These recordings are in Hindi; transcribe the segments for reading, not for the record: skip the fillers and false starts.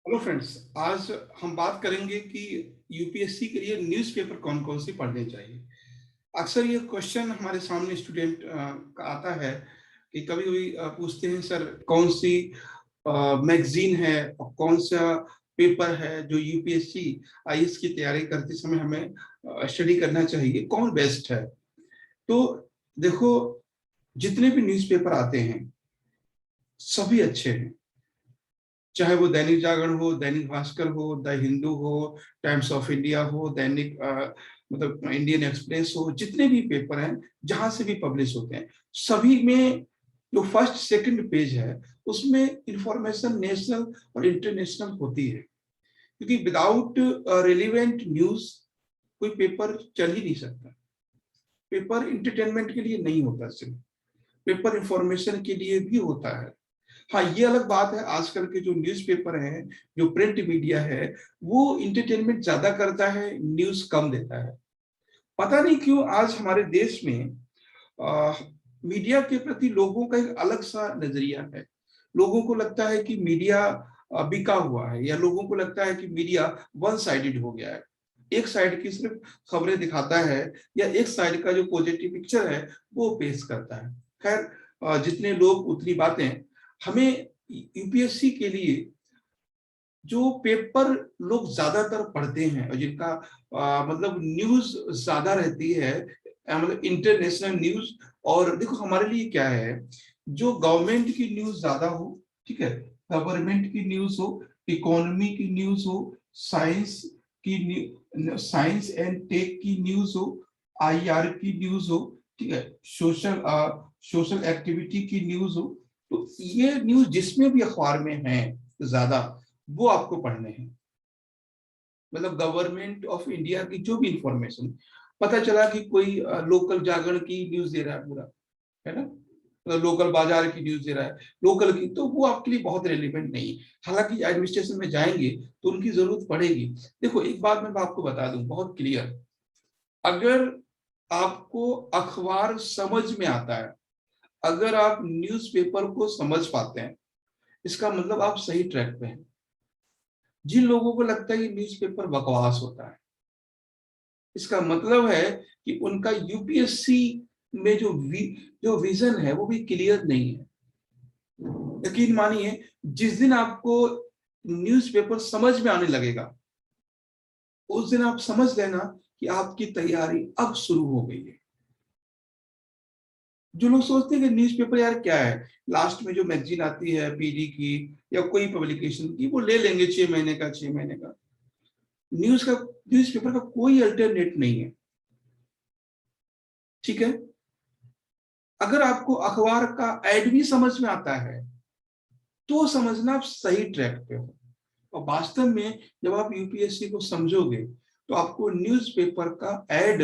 Hello friends. आज हम बात करेंगे कि यूपीएससी के लिए न्यूज़पेपर कौन कौन सी पढ़ने चाहिए। अक्सर ये क्वेश्चन हमारे सामने स्टूडेंट का आता है कि कभी कभी पूछते हैं, सर कौन सी मैगजीन है और कौन सा पेपर है जो यूपीएससी आईएएस की तैयारी करते समय हमें स्टडी करना चाहिए, कौन बेस्ट है। तो देखो, जितने भी न्यूज़पेपर आते हैं सभी अच्छे हैं, चाहे वो दैनिक जागरण हो, दैनिक भास्कर हो, द हिंदू हो, टाइम्स ऑफ इंडिया हो, दैनिक मतलब इंडियन एक्सप्रेस हो, जितने भी पेपर हैं जहां से भी पब्लिश होते हैं, सभी में जो फर्स्ट सेकंड पेज है उसमें इंफॉर्मेशन नेशनल और इंटरनेशनल होती है, क्योंकि विदाउट रिलेवेंट न्यूज कोई पेपर चल ही नहीं सकता। पेपर इंटरटेनमेंट के लिए नहीं होता, सिर्फ पेपर इंफॉर्मेशन के लिए भी होता है। हाँ, ये अलग बात है, आजकल के जो न्यूज़पेपर हैं, जो प्रिंट मीडिया है, वो इंटरटेनमेंट ज्यादा करता है, न्यूज कम देता है। पता नहीं क्यों आज हमारे देश में आ, मीडिया के प्रति लोगों का एक अलग सा नजरिया है। लोगों को लगता है कि मीडिया बिका हुआ है, या लोगों को लगता है कि मीडिया वन साइडेड हो गया है, एक साइड की सिर्फ खबरें दिखाता है, या एक साइड का जो पॉजिटिव पिक्चर है वो पेश करता है। खैर, जितने लोग उतनी बातें। हमें यूपीएससी के लिए जो पेपर लोग ज्यादातर पढ़ते हैं और जिनका मतलब न्यूज ज्यादा रहती है, मतलब इंटरनेशनल न्यूज। और देखो, हमारे लिए क्या है, जो गवर्नमेंट की न्यूज ज्यादा हो, ठीक है, गवर्नमेंट की न्यूज हो, इकोनॉमी की न्यूज हो, साइंस साइंस एंड टेक की न्यूज हो, आईआर की न्यूज हो, ठीक है, सोशल सोशल एक्टिविटी की न्यूज हो, तो ये न्यूज जिसमें भी अखबार में है ज्यादा, वो आपको पढ़ने हैं। मतलब गवर्नमेंट ऑफ इंडिया की जो भी इंफॉर्मेशन, पता चला कि कोई लोकल जागरण की न्यूज दे रहा है पूरा, है ना, मतलब लोकल बाजार की न्यूज दे रहा है, लोकल की, तो वो आपके लिए बहुत रेलिवेंट नहीं। हालांकि एडमिनिस्ट्रेशन में जाएंगे तो उनकी जरूरत पड़ेगी। देखो, एक बात मैं आपको बता दूं बहुत क्लियर, अगर आपको अखबार समझ में आता है, अगर आप न्यूज़पेपर को समझ पाते हैं, इसका मतलब आप सही ट्रैक पे हैं। जिन लोगों को लगता है कि न्यूज़पेपर बकवास होता है, इसका मतलब है कि उनका यूपीएससी में जो विजन है वो भी क्लियर नहीं है। यकीन मानिए, जिस दिन आपको न्यूज़पेपर समझ में आने लगेगा, उस दिन आप समझ लेना कि आपकी तैयारी अब शुरू हो गई है। जो लोग सोचते हैं कि न्यूज़पेपर यार क्या है, लास्ट में जो मैगजीन आती है पीडी की या कोई पब्लिकेशन की, वो ले लेंगे 6 महीने का, 6 महीने का। न्यूज़पेपर का कोई अल्टरनेट नहीं है, ठीक है। अगर आपको अखबार का एड भी समझ में आता है तो समझना आप सही ट्रैक पे हो। और वास्तव में जब आप यूपीएससी को समझोगे तो आपको न्यूज़पेपर का एड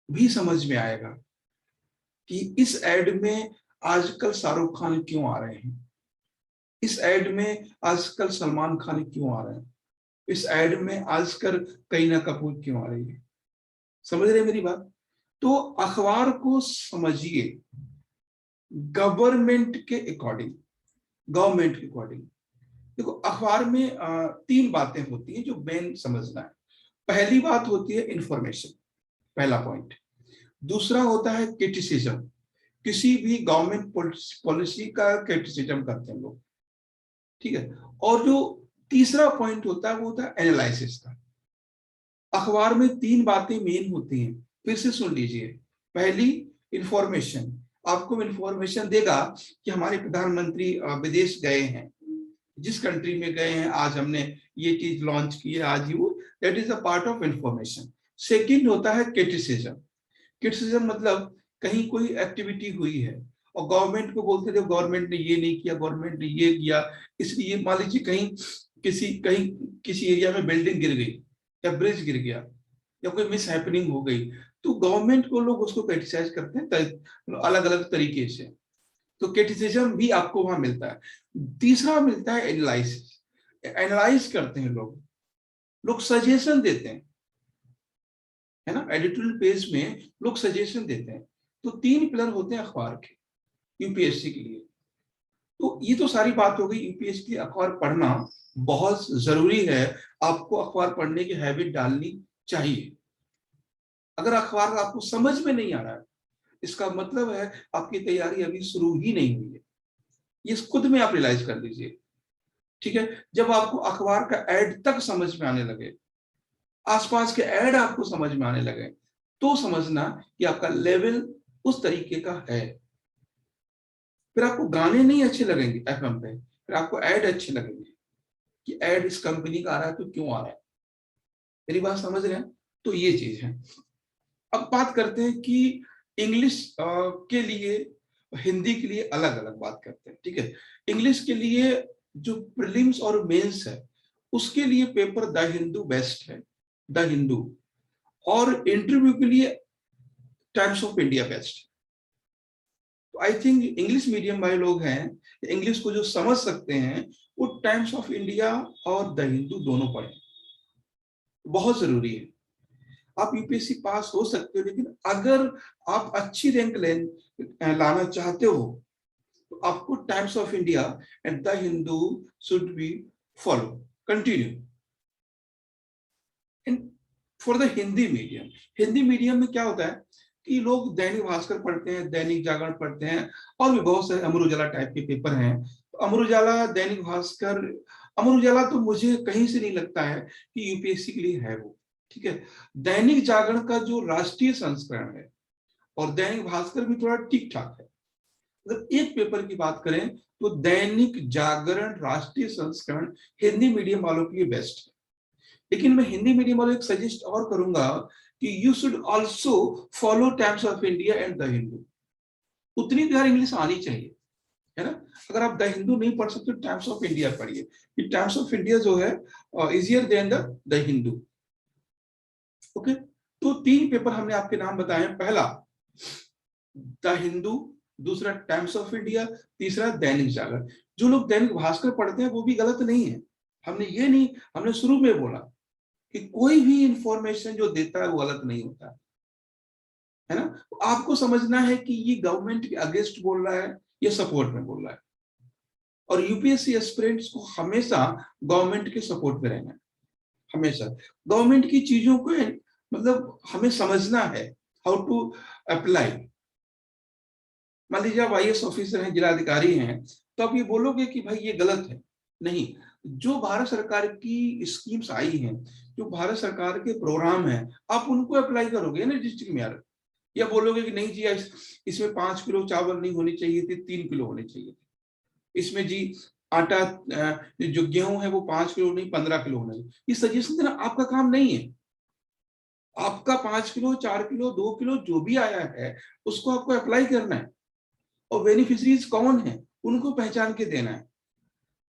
भी समझ में आएगा कि इस एड में आजकल शाहरुख खान क्यों आ रहे हैं, इस एड में आजकल सलमान खान क्यों आ रहे हैं, इस एड में आजकल करीना कपूर क्यों आ रही है। समझ रहे हैं मेरी बात? तो अखबार को समझिए गवर्नमेंट के अकॉर्डिंग, गवर्नमेंट के अकॉर्डिंग। देखो, अखबार में तीन बातें होती हैं जो मेन समझना है। पहली बात होती है इंफॉर्मेशन, पहला पॉइंट। दूसरा होता है क्रिटिसिज्म, किसी भी गवर्नमेंट पॉलिसी का क्रिटिसिज्म करते हैं लोग, ठीक है। और जो तीसरा पॉइंट होता है वो होता है एनालिसिस का। अखबार में तीन बातें मेन होती हैं, फिर से सुन लीजिए। पहली, इंफॉर्मेशन, आपको इंफॉर्मेशन देगा कि हमारे प्रधानमंत्री विदेश गए हैं, जिस कंट्री में गए हैं, आज हमने ये चीज लॉन्च की है, आज ही वो, that is a part of information. Second होता है क्रिटिसिज्म। क्रिटिसिज्म मतलब कहीं कोई एक्टिविटी हुई है और गवर्नमेंट को बोलते थे गवर्नमेंट ने ये नहीं किया, गवर्नमेंट ने ये किया, इसलिए मान लीजिए कहीं किसी एरिया में बिल्डिंग गिर गई या ब्रिज गिर गया या कोई मिस हैपनिंग हो गई, तो गवर्नमेंट को लोग उसको क्रिटिसाइज करते हैं अलग अलग तरीके से। तो क्रिटिसिज्म भी आपको वहां मिलता है। तीसरा मिलता है एनालिसिस, एनालाइज करते हैं लोग, लोग सजेशन देते हैं, है ना, एडिटोरियल पेज में लोग सजेशन देते हैं। तो तीन पिलर होते हैं अखबार के यूपीएससी के लिए। तो ये तो सारी बात हो गई, यूपीएससी अखबार पढ़ना बहुत जरूरी है। आपको अखबार पढ़ने की हैबिट डालनी चाहिए। अगर अखबार आपको समझ में नहीं आ रहा है, इसका मतलब है आपकी तैयारी अभी शुरू ही नहीं हुई है। ये खुद में आप रियलाइज कर लीजिए। ठीक है, जब आपको अखबार का एड तक समझ में आने लगे, आसपास के ऐड आपको समझ में आने लगे, तो समझना कि आपका लेवल उस तरीके का है। फिर आपको गाने नहीं अच्छे लगेंगे एफएम पे, फिर आपको ऐड अच्छे लगेंगे कि ऐड इस कंपनी का आ रहा है तो क्यों आ रहा है। मेरी बात समझ रहे हैं? तो ये चीज है। अब बात करते हैं कि इंग्लिश के लिए, हिंदी के लिए अलग अलग बात करते हैं। ठीक है, इंग्लिश के लिए जो प्रीलिम्स और मेंस है, उसके लिए पेपर द हिंदू बेस्ट है, द हिंदू। और इंटरव्यू के लिए टाइम्स ऑफ इंडिया बेस्ट। तो आई थिंक इंग्लिश मीडियम वाले लोग हैं, इंग्लिश को जो समझ सकते हैं, वो टाइम्स ऑफ इंडिया और द हिंदू दोनों पढ़ें, बहुत जरूरी है। आप यूपीएससी पास हो सकते हो, लेकिन अगर आप अच्छी रैंक लाना चाहते हो, तो आपको times of India and the Hindu should be follow continue. For the Hindi medium, Hindi medium में क्या होता है कि लोग दैनिक भास्कर पढ़ते हैं, दैनिक जागरण पढ़ते हैं, और भी बहुत सारे अमर उजाला टाइप के पेपर हैं। तो अमर उजाला, दैनिक भास्कर, अमर उजाला तो मुझे कहीं से नहीं लगता है कि यूपीएससी के लिए है वो। ठीक है, दैनिक जागरण का जो राष्ट्रीय संस्करण है और दैनिक भास्कर भी थोड़ा ठीक ठाक है। अगर एक पेपर की बात करें तो दैनिक जागरण राष्ट्रीय संस्करण हिंदी मीडियम वालों के लिए बेस्ट है। लेकिन मैं हिंदी मीडियम वालों को सजेस्ट और करूंगा कि you should also follow times of India and the Hindu. उतनी तो यार इंग्लिश आनी चाहिए, है ना। अगर आप द हिंदू नहीं पढ़ सकते तो टाइम्स ऑफ इंडिया पढ़िए, कि टाइम्स ऑफ इंडिया जो है easier than the Hindu. Okay, तो 3 पेपर हमने आपके नाम बताए हैं। पहला द हिंदू, दूसरा टाइम्स ऑफ इंडिया, तीसरा दैनिक जागरण। जो लोग दैनिक भास्कर पढ़ते हैं वो भी गलत नहीं है। हमने ये नहीं, हमने शुरू में बोला कि कोई भी इंफॉर्मेशन जो देता है वो गलत नहीं होता है ना। तो आपको समझना है कि ये गवर्नमेंट के अगेंस्ट बोल रहा है या सपोर्ट में बोल रहा है। और यूपीएससी एस्पिरेंट्स को हमेशा गवर्नमेंट के सपोर्ट में रहना है, हमेशा गवर्नमेंट की चीजों को मतलब हमें समझना है, हाउ टू अप्लाई। मान लीजिए आप आईएएस ऑफिसर हैं, जिलाधिकारी हैं, तो आप ये बोलोगे कि भाई ये गलत है? नहीं। जो भारत सरकार की स्कीम्स आई हैं, जो भारत सरकार के प्रोग्राम हैं, आप उनको अप्लाई करोगे ना डिस्ट्रिक्ट में यार। या बोलोगे कि नहीं जी इसमें 5 किलो चावल नहीं होनी चाहिए थी, 3 किलो होने चाहिए थे। इसमें जी आटा, जो गेहूं है वो 5 किलो नहीं 15 किलो होना चाहिए। ये सजेशन देना आपका काम नहीं है। आपका 5 किलो, 4 किलो, 2 किलो जो भी आया है, उसको आपको अप्लाई करना है। और बेनिफिशरीज कौन है उनको पहचान के देना है।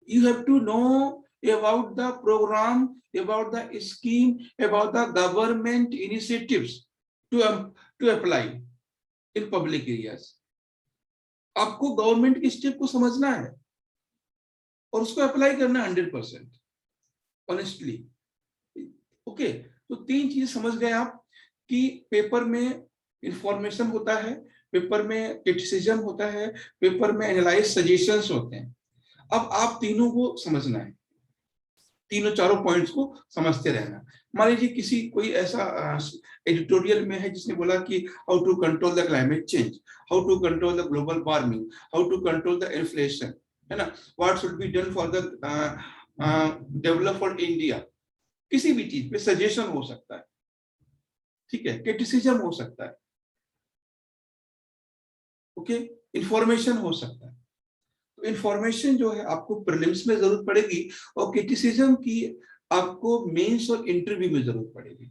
You have to know about the programme, about the scheme, about the government initiatives to apply in public areas. आपको गवर्नमेंट की स्टेप को समझना है और उसको अप्लाई करना है 100% ऑनेस्टली। ओके, तो 3 चीज समझ गए आप कि पेपर में इंफॉर्मेशन होता है, पेपर में क्रिटिसिज्म होता है, पेपर में एनालाइज सजेशंस होते हैं। अब आप तीनों को समझना है, तीनों चारों पॉइंट्स को समझते रहना। मान लीजिए किसी कोई ऐसा एडिटोरियल में है जिसने बोला कि how to control the climate change, how to control the global warming, how to control the inflation, है ना, what should be done for the develop for India. किसी भी चीज पे सजेशन हो सकता है, ठीक है, क्रिटिसिज्म हो सकता है, ओके, इंफॉर्मेशन हो सकता है। तो इंफॉर्मेशन जो है आपको प्रीलिम्स में जरूरत पड़ेगी, और क्रिटिसिज्म की आपको मेंस और इंटरव्यू में जरूरत पड़ेगी।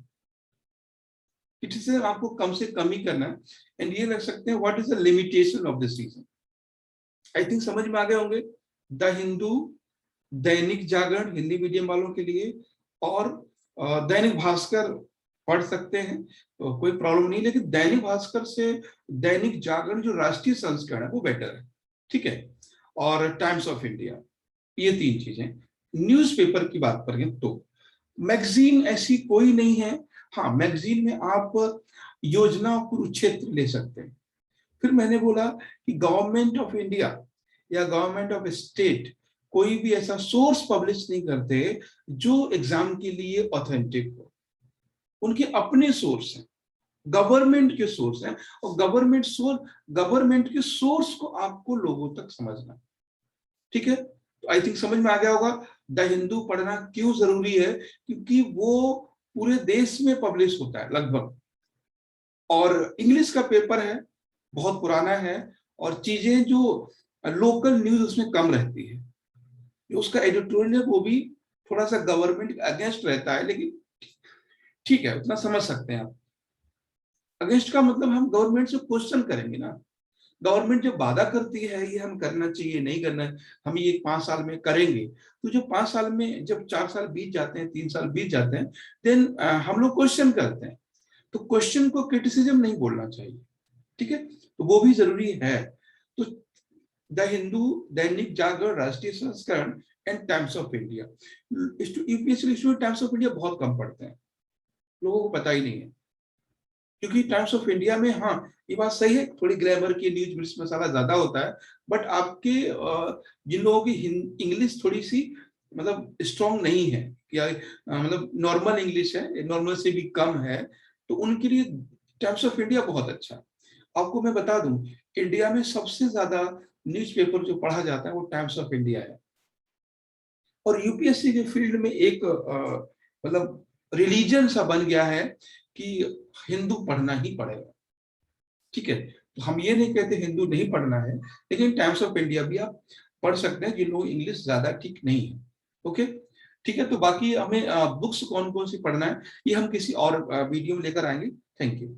क्रिटिसिज्म आपको कम से कम ही करना है। एंड ये रख सकते हैं what is the limitation of this season. I think समझ में आ गए होंगे। द हिंदू, दैनिक जागरण हिंदी मीडियम वालों के लिए, और दैनिक भास्कर पढ़ सकते हैं तो कोई प्रॉब्लम नहीं, लेकिन दैनिक भास्कर से दैनिक जागरण जो राष्ट्रीय संस्करण है वो बेटर है, ठीक है, और टाइम्स ऑफ इंडिया। ये 3 चीजें। न्यूज़पेपर की बात करें तो मैगजीन ऐसी कोई नहीं है। हाँ, मैगजीन में आप योजना कुरुक्षेत्र ले सकते हैं। फिर मैंने बोला कि गवर्नमेंट ऑफ इंडिया या गवर्नमेंट ऑफ स्टेट कोई भी ऐसा सोर्स पब्लिश नहीं करते जो एग्जाम के लिए ऑथेंटिक हो। उनके अपने सोर्स हैं, गवर्नमेंट के सोर्स हैं, और गवर्नमेंट के सोर्स को आपको लोगों तक समझना। ठीक है, तो आई थिंक समझ में आ गया होगा द हिंदू पढ़ना क्यों जरूरी है, क्योंकि वो पूरे देश में पब्लिश होता है लगभग, और इंग्लिश का पेपर है, बहुत पुराना है, और चीजें जो लोकल न्यूज उसमें कम रहती है, उसका एडिटोरियल वो भी थोड़ा सा गवर्नमेंट अगेंस्ट रहता है, लेकिन ठीक है उतना समझ सकते हैं आप। अगेंस्ट का मतलब हम गवर्नमेंट से क्वेश्चन करेंगे ना, गवर्नमेंट जब वादा करती है ये हम करना चाहिए, नहीं करना, हम ये 5 साल में करेंगे, तो जो 5 साल में जब 4 साल बीत जाते हैं, 3 साल बीत जाते हैं, देन हम लोग क्वेश्चन करते हैं। तो क्वेश्चन को क्रिटिसिज्म नहीं बोलना चाहिए, ठीक है, तो वो भी जरूरी है। तो द हिंदू, दैनिक जागरण, राष्ट्रीय संस्करण and times of India, UPSC student times of India बहुत कम पढ़ते हैं, लोगों को पता ही नहीं है, क्योंकि टाइम्स ऑफ इंडिया में, हाँ ये बात सही है, थोड़ी ग्रामर की न्यूज मिर्च मसाला ज्यादा होता है, बट आपके जिन लोगों की इंग्लिश थोड़ी सी मतलब स्ट्रांग नहीं है, या मतलब नॉर्मल इंग्लिश है, नॉर्मल से भी कम है, तो उनके लिए टाइम्स ऑफ इंडिया बहुत अच्छा। आपको मैं बता दूं, इंडिया में सबसे ज्यादा न्यूज़पेपर जो पढ़ा जाता है वो टाइम्स ऑफ इंडिया है, और यूपीएससी के फील्ड में एक मतलब रिलीजन सा बन गया है कि हिंदू पढ़ना ही पड़ेगा। ठीक है, तो हम ये नहीं कहते हिंदू नहीं पढ़ना है, लेकिन टाइम्स ऑफ इंडिया भी आप पढ़ सकते हैं जिन लोग इंग्लिश ज्यादा ठीक नहीं है। ओके, ठीक है, तो बाकी हमें बुक्स कौन कौन सी पढ़ना है ये हम किसी और वीडियो में लेकर आएंगे। Thank you.